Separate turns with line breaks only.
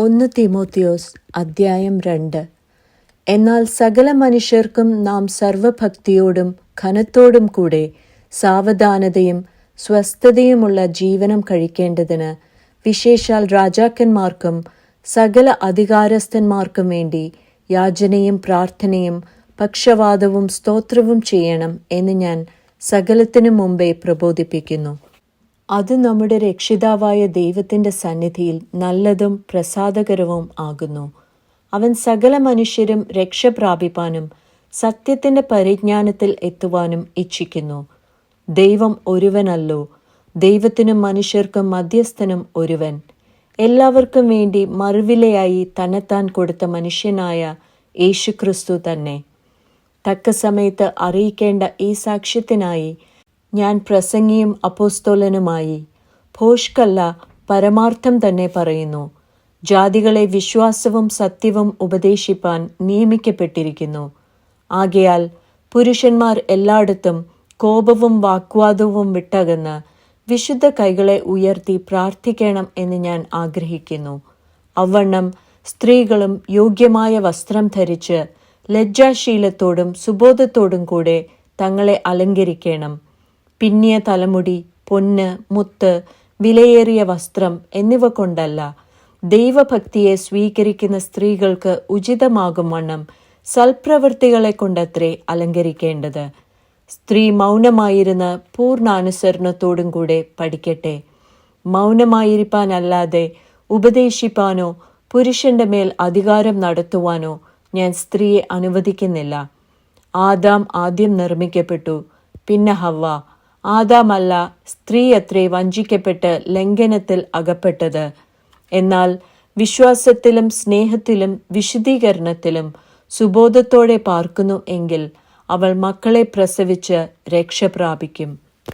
1 തീമോത്തിയോസ് അദ്ധ്യായം 2. എന്നാൽ സകല മനുഷ്യർക്കും നാം സർവഭക്തിയോടും ഘനത്തോടും കൂടെ സാവധാനതയും സ്വസ്ഥതയുമുള്ള ജീവനം കഴിക്കേണ്ടതിന്, വിശേഷാൽ രാജാക്കന്മാർക്കും സകല അധികാരസ്ഥന്മാർക്കും വേണ്ടി യാചനയും പ്രാർത്ഥനയും പക്ഷവാദവും സ്തോത്രവും ചെയ്യണം എന്ന് ഞാൻ സകലത്തിനു മുമ്പേ പ്രബോധിപ്പിക്കുന്നു. അത് നമ്മുടെ രക്ഷിതാവായ ദൈവത്തിൻ്റെ സന്നിധിയിൽ നല്ലതും പ്രസാദകരവും ആകുന്നു. അവൻ സകല മനുഷ്യരും രക്ഷ പ്രാപിപ്പാനും സത്യത്തിൻ്റെ പരിജ്ഞാനത്തിൽ എത്തുവാനും ഇച്ഛിക്കുന്നു. ദൈവം ഒരുവനല്ലോ, ദൈവത്തിനും മനുഷ്യർക്കും മധ്യസ്ഥനും ഒരുവൻ. എല്ലാവർക്കും വേണ്ടി മറുവിലയായി തന്നെത്താൻ കൊടുത്ത മനുഷ്യനായ യേശുക്രിസ്തു തന്നെ. തക്ക സമയത്ത് അറിയിക്കേണ്ട ഈ സാക്ഷ്യത്തിനായി ഞാൻ പ്രസംഗിയും അപ്പോസ്തലനുമായി ഭോഷ്കല്ല, പരമാർത്ഥം തന്നെ പറയുന്നു. ജാതികളെ വിശ്വാസവും സത്യവും ഉപദേശിപ്പാൻ നിയമിക്കപ്പെട്ടിരിക്കുന്നു. ആകയാൽ പുരുഷന്മാർ എല്ലായിടത്തും കോപവും വാഗ്വാദവും വിട്ടകന്ന് വിശുദ്ധ കൈകളെ ഉയർത്തി പ്രാർത്ഥിക്കണം എന്ന് ഞാൻ ആഗ്രഹിക്കുന്നു. അവണ്ണം സ്ത്രീകളും യോഗ്യമായ വസ്ത്രം ധരിച്ച് ലജ്ജാശീലത്തോടും സുബോധത്തോടും കൂടെ തങ്ങളെ അലങ്കരിക്കണം. പിന്നിയ തലമുടി, പൊന്ന്, മുത്ത്, വിലയേറിയ വസ്ത്രം എന്നിവ കൊണ്ടല്ല, ദൈവഭക്തിയെ സ്വീകരിക്കുന്ന സ്ത്രീകൾക്ക് ഉചിതമാകും വണ്ണം സൽപ്രവൃത്തികളെ കൊണ്ടത്രേ അലങ്കരിക്കേണ്ടത്. സ്ത്രീ മൗനമായിരുന്ന പൂർണ്ണാനുസരണത്തോടും കൂടെ പഠിക്കട്ടെ. മൗനമായിരിക്കാനല്ലാതെ ഉപദേശിപ്പാനോ പുരുഷന്റെ മേൽ അധികാരം നടത്തുവാനോ ഞാൻ സ്ത്രീയെ അനുവദിക്കുന്നില്ല. ആദാം ആദ്യം നിർമ്മിക്കപ്പെട്ടു, പിന്നെ ഹവ്വ. ആദാമല്ല, സ്ത്രീ അത്രേ വഞ്ചിക്കപ്പെട്ട് ലംഘനത്തിൽ അകപ്പെട്ടത്. എന്നാൽ വിശ്വാസത്തിലും സ്നേഹത്തിലും വിശുദ്ധീകരണത്തിലും സുബോധത്തോടെ പാർക്കുന്നു എങ്കിൽ അവൾ മക്കളെ പ്രസവിച്ച് രക്ഷ പ്രാപിക്കും.